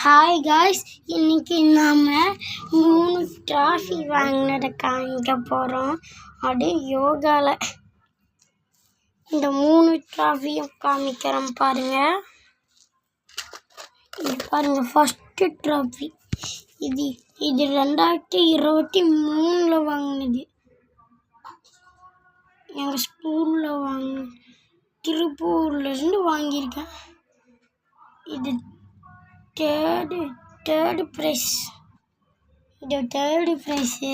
Hi guys, இன்னைக்கு நாம் 3 trophy வாங்கினதை காமிக்க போகிறோம். அப்படியே யோகாவில் இந்த 3 ட்ராஃபியும் காமிக்கிறோம் பாருங்கள். இது பாருங்கள், ஃபஸ்ட்டு ட்ராஃபி இது 2023 வாங்கினது. எங்கள் ஸ்கூலில் திருப்பூர்லேருந்து வாங்கியிருக்கேன். இது தேர்டு ப்ரைஸ். இது தேர்டு ப்ரைஸு.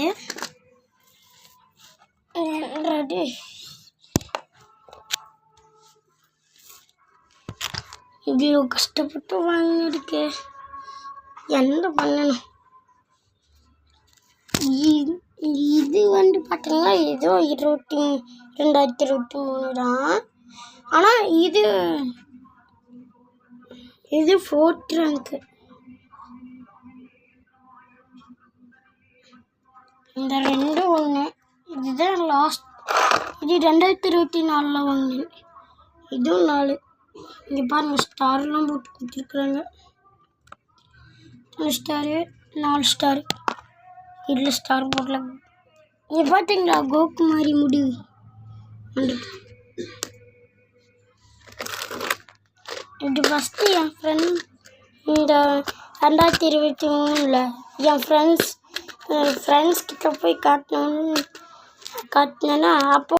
இவ்வளோ கஷ்டப்பட்டு வாங்கினதுக்கு என்ன பண்ணணும்? இது பார்த்தீங்கன்னா ஏதோ 2023 தான். ஆனால் இது 4th ரேங்க்கு. இந்த 2 ஒன்று. இதுதான் லாஸ்ட். இது 2024 வாங்கினேன். இதுவும் 4. இங்கே பாருங்கள், ஸ்டார்லாம் போட்டு கொடுத்துருக்குறாங்க. 3 ஸ்டாரு, 4 ஸ்டாரு. இதில் ஸ்டார் போடலாம். இங்கே பார்த்தீங்களா, கோக்கு மாதிரி முடிவு வந்துட்டு. இது ஃபஸ்ட்டு என் இந்த 2023 என் ஃப்ரெண்ட்ஸ் கிட்ட போய் காட்டினேன்னா அப்போ